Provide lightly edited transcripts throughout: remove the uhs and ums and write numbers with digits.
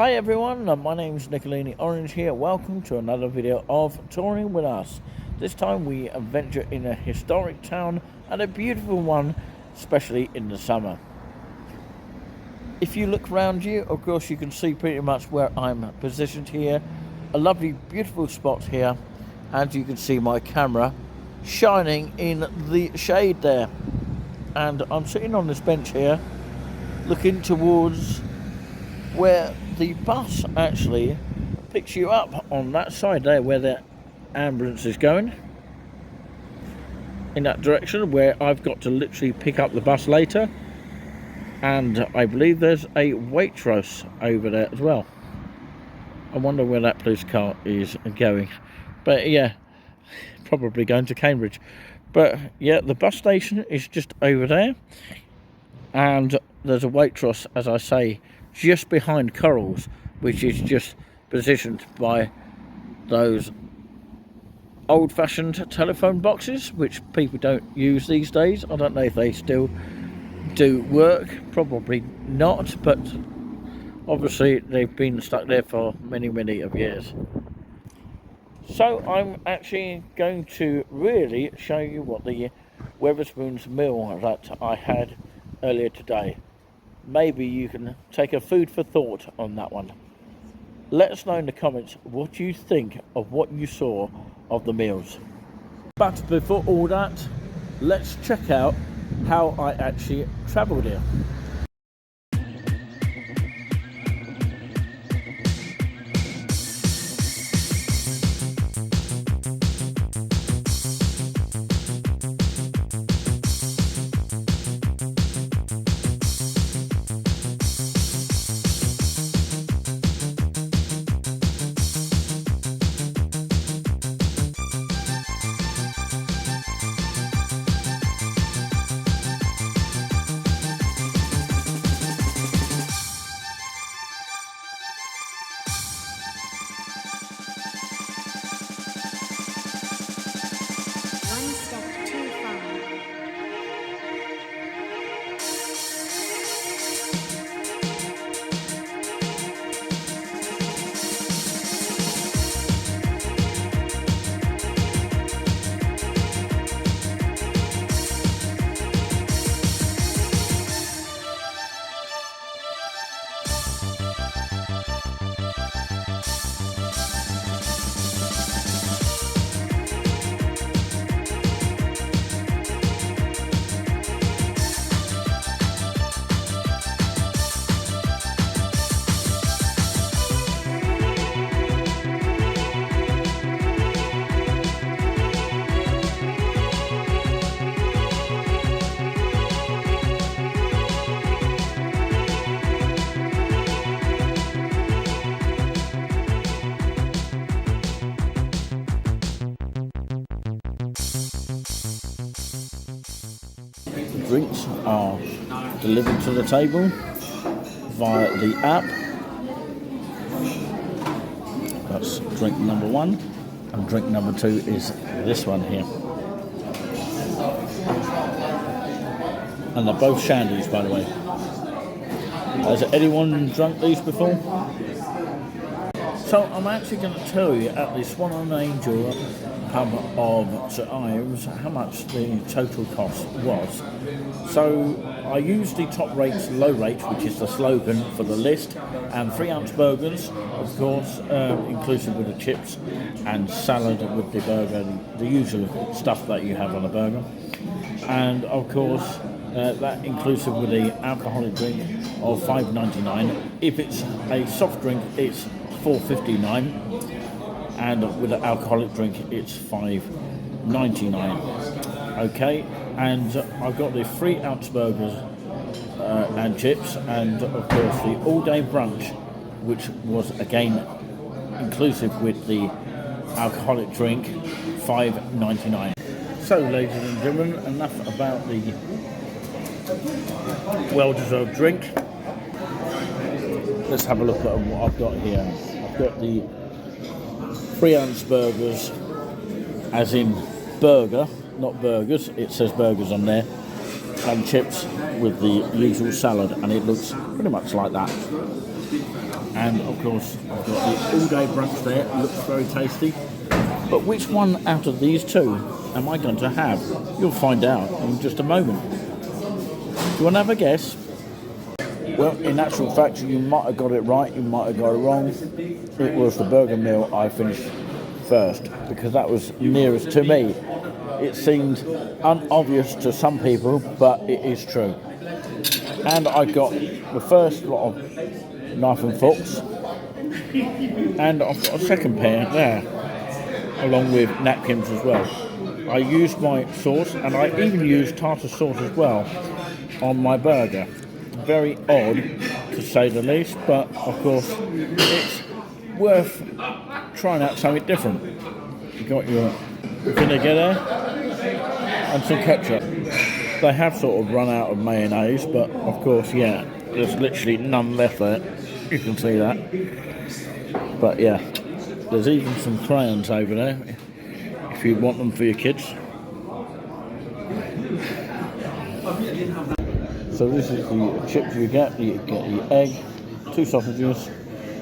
Hi everyone, my name's Nicolini Orange here. Welcome to another video of Touring With Us. This time we adventure in a historic town and a beautiful one, especially in the summer. If you look around you, of course you can see pretty much where I'm positioned here. A lovely, beautiful spot here, and you can see my camera shining in the shade there. And I'm sitting on this bench here, looking towards where the bus actually picks you up on that side there, where the ambulance is going. In that direction, where I've got to literally pick up the bus later. And I believe there's a waitress over there as well. I wonder where that police car is going. But yeah, probably going to Cambridge. But yeah, the bus station is just over there. And there's a waitress, as I say, just behind Corals, which is just positioned by those old-fashioned telephone boxes, which people don't use these days. I don't know if they still do work, probably not, but obviously they've been stuck there for many of years. So I'm actually going to really show you what the Wetherspoons meal that I had earlier today. Maybe you can take a food for thought on that one. Let us know in the comments what you think of what you saw of the meals. But before all that, let's check out how I actually travelled here. Drinks are delivered to the table via the app. That's drink number one, and drink number two is this one here. And they're both shandies, by the way. Has anyone drunk these before? So I'm actually going to tell you at the Swan and Angel pub of St Ives how much the total cost was. So I used the top rates, low rate, which is the slogan for the list, and 3-ounce burgers, of course, inclusive with the chips and salad with the burger, the usual stuff that you have on a burger. And of course, that inclusive with the alcoholic drink of $5.99. If it's a soft drink, it's $4.59, and with an alcoholic drink it's $5.99. Okay, and I've got the 3-ounce burgers and chips, and of course the all-day brunch, which was again inclusive with the alcoholic drink, $5.99. So ladies and gentlemen, enough about the well-deserved drink. Let's have a look at what I've got here. I've got the 3-ounce burgers, as in burger, not burgers. It says burgers on there, and chips with the usual salad, and it looks pretty much like that. And of course, I've got the all-day brunch there. It looks very tasty. But which one out of these two am I going to have? You'll find out in just a moment. Do you want to have a guess? Well, in actual fact, you might have got it right, you might have got it wrong. It was the burger meal I finished first, because that was nearest to me. It seemed unobvious to some people, but it is true. And I got the first lot of knife and forks, and I've got a second pair there, along with napkins as well. I used my sauce, and I even used tartar sauce as well on my burger. Very odd, to say the least, but of course it's worth trying out something different. You got your vinegar there and some ketchup. They have sort of run out of mayonnaise, but of course, yeah, there's literally none left there. You can see that. But yeah, there's even some crayons over there if you want them for your kids. So this is the chips you get. You get the egg, 2 sausages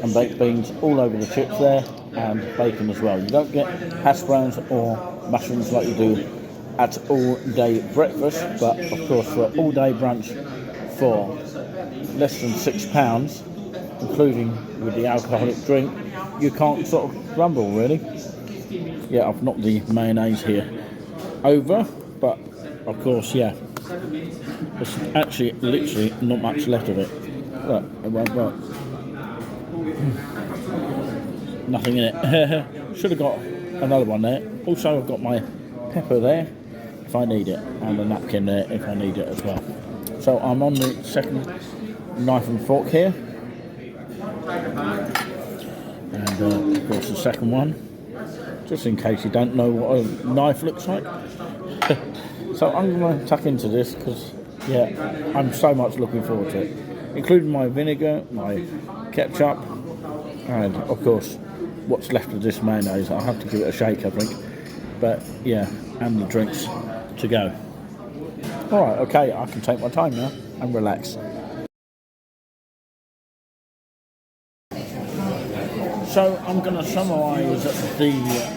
and baked beans all over the chips there, and bacon as well. You don't get hash browns or mushrooms like you do at all-day breakfast, but of course for all-day brunch for less than £6, including with the alcoholic drink, you can't sort of grumble really. Yeah, I've knocked the mayonnaise here over, but of course, yeah, there's actually literally not much left of it. Look, it won't work. Nothing in it. Should have got another one there. Also, I've got my pepper there if I need it, and a napkin there if I need it as well. So I'm on the second knife and fork here, and of course the second one, just in case you don't know what a knife looks like. So I'm going to tuck into this because, yeah, I'm so much looking forward to it, including my vinegar, my ketchup, and of course what's left of this mayonnaise. I'll have to give it a shake, I think, but yeah, and the drinks to go. Alright, okay, I can take my time now and relax. So I'm going to summarise the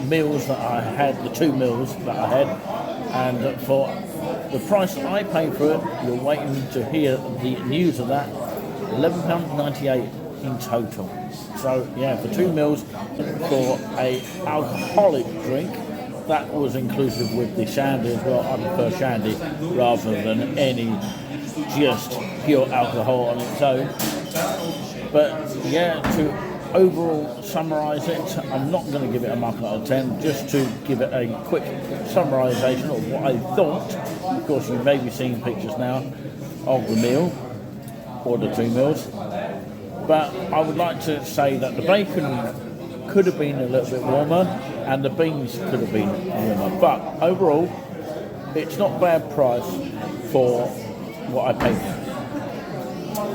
meals that I had, the 2 meals that I had, and for the price I paid for it, you're waiting to hear the news of that, £11.98 in total. So yeah, for 2 meals for a alcoholic drink, that was inclusive with the shandy as well. I prefer shandy rather than any just pure alcohol on its own. But yeah, to overall summarise it, I'm not going to give it a mark out of 10, just to give it a quick summarisation of what I thought. Of course, you may be seeing pictures now of the meal, or the 2 meals, but I would like to say that the bacon could have been a little bit warmer, and the beans could have been warmer, but overall, it's not bad price for what I paid for.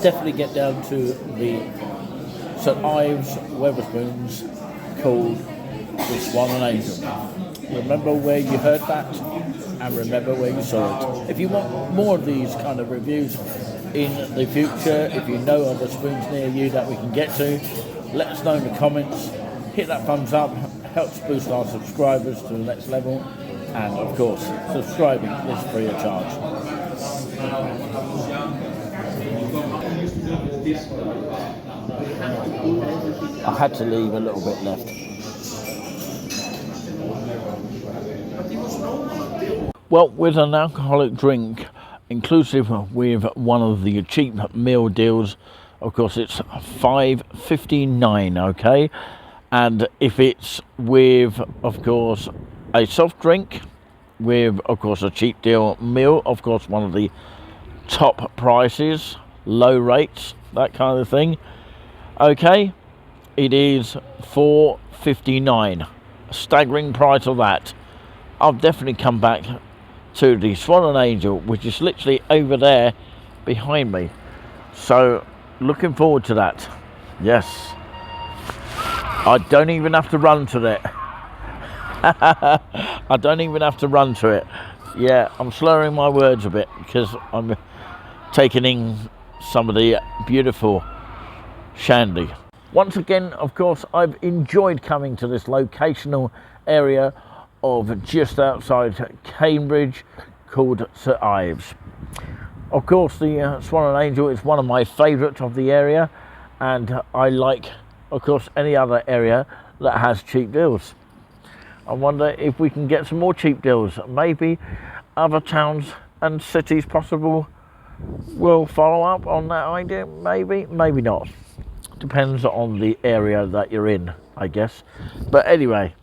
Definitely get down to the St Ives Weatherspoons called the Swan and Angel. Remember where you heard that, and remember where you saw it. If you want more of these kind of reviews in the future, if you know other spoons near you that we can get to, let us know in the comments. Hit that thumbs up, helps boost our subscribers to the next level, and of course, subscribing is free of charge. I had to leave a little bit left. Well, with an alcoholic drink, inclusive with one of the cheap meal deals, of course it's $5.59, okay? And if it's with, of course, a soft drink, with, of course, a cheap deal meal, of course, one of the top prices, low rates, that kind of thing, okay, it is $4.59, a staggering price of that. I've definitely come back to the Swan and Angel, which is literally over there behind me, so looking forward to that. Yes, I don't even have to run to it. I don't even have to run to it. Yeah, I'm slurring my words a bit because I'm taking in some of the beautiful shandy. Once again, of course, I've enjoyed coming to this locational area of just outside Cambridge called St Ives. Of course, the Swan and Angel is one of my favourites of the area, and I like, of course, any other area that has cheap deals. I wonder if we can get some more cheap deals. Maybe other towns and cities possible will follow up on that idea. Maybe, maybe not. Depends on the area that you're in, I guess. But anyway,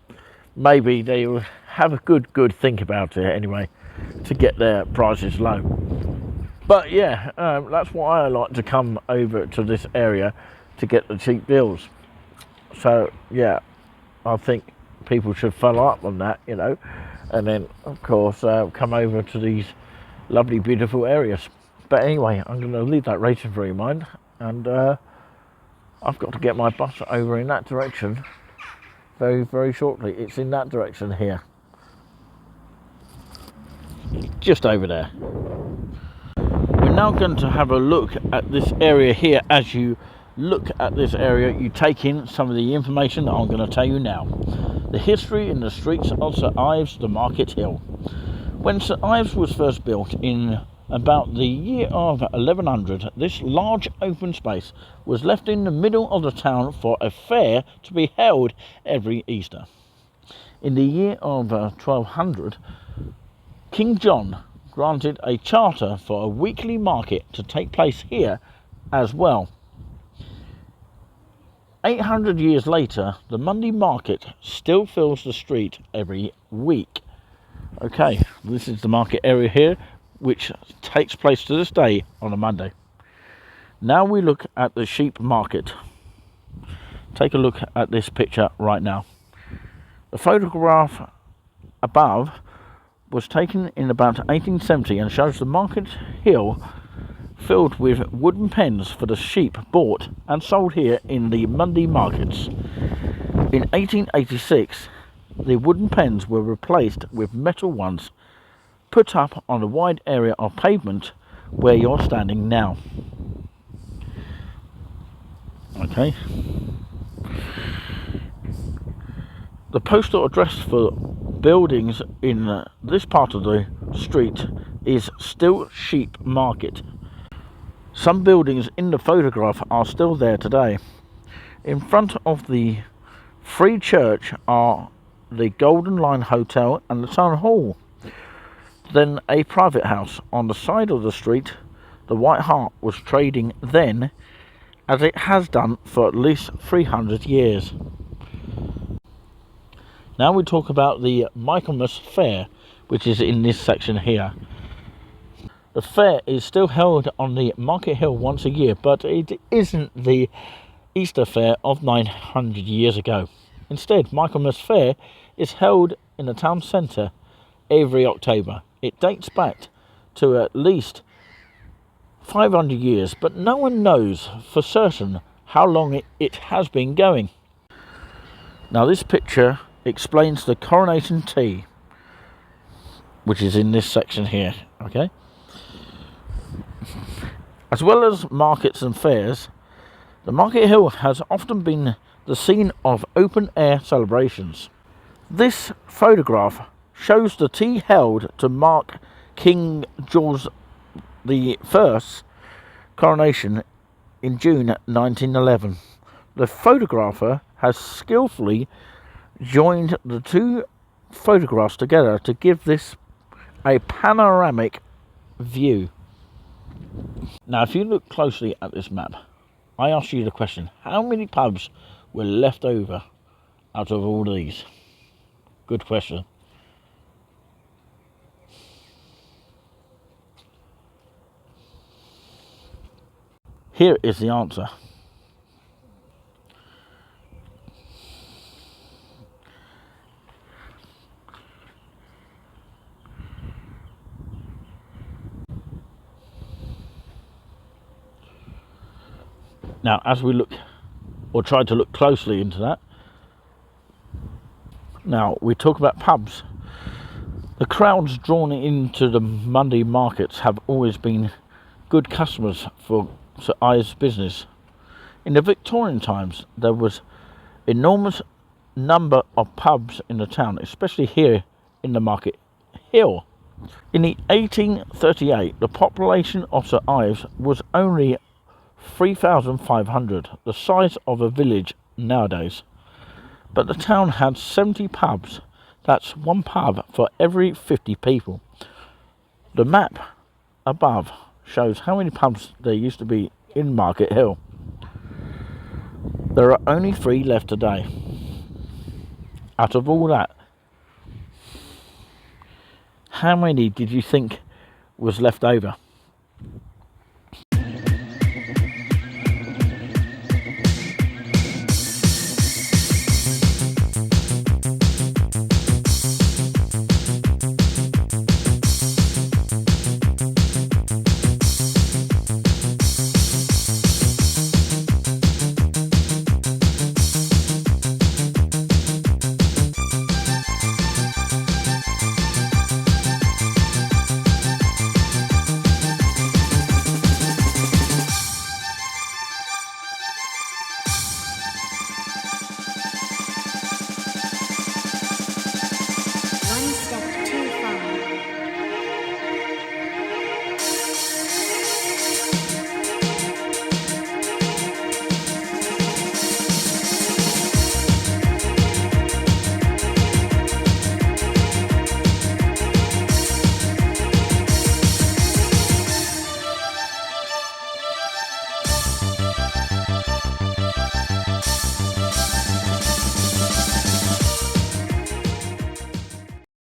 maybe they will have a good think about it anyway to get their prices low. But yeah, that's why I like to come over to this area to get the cheap deals. So yeah, I think people should follow up on that, you know, and then of course come over to these lovely beautiful areas. But anyway, I'm going to leave that racing for you, mind, and I've got to get my bus over in that direction very shortly. It's in that direction here, just over there. We're now going to have a look at this area here. As you look at this area, you take in some of the information that I'm going to tell you now. The history in the streets of St Ives, the Market Hill. When St Ives was first built in about the year of 1100, this large open space was left in the middle of the town for a fair to be held every Easter. In the year of 1200, King John granted a charter for a weekly market to take place here as well. 800 years later, the Monday market still fills the street every week. Okay, this is the market area here, which takes place to this day on a Monday. Now we look at the sheep market. Take a look at this picture right now. The photograph above was taken in about 1870 and shows the market hill filled with wooden pens for the sheep bought and sold here in the Monday markets. In 1886, the wooden pens were replaced with metal ones put up on a wide area of pavement where you're standing now. Okay. The postal address for buildings in this part of the street is still Sheep Market. Some buildings in the photograph are still there today. In front of the Free Church are the Golden Lion Hotel and the Town Hall. Then a private house on the side of the street. The White Hart was trading then, as it has done for at least 300 years. Now we talk about the Michaelmas Fair, which is in this section here. The fair is still held on the Market Hill once a year, but it isn't the Easter fair of 900 years ago. Instead, Michaelmas Fair is held in the town centre every October. It dates back to at least 500 years, but no one knows for certain how long it has been going. Now this picture explains the coronation tea, which is in this section here, okay? As well as markets and fairs, the Market Hill has often been the scene of open-air celebrations. This photograph shows the tea held to mark King George I's coronation in June 1911. The photographer has skillfully joined the two photographs together to give this a panoramic view. Now, if you look closely at this map, I ask you the question, how many pubs were left over out of all these? Good question. Here is the answer. Now, as we look, or try to look closely into that, now we talk about pubs. The crowds drawn into the Monday markets have always been good customers for Sir Ives business. In the Victorian times, there was enormous number of pubs in the town, especially here in the Market Hill. In the 1838, the population of St Ives was only 3,500, the size of a village nowadays. But the town had 70 pubs. That's one pub for every 50 people. The map above shows how many pubs there used to be in Market Hill. There are only 3 left today. Out of all that, how many did you think was left over?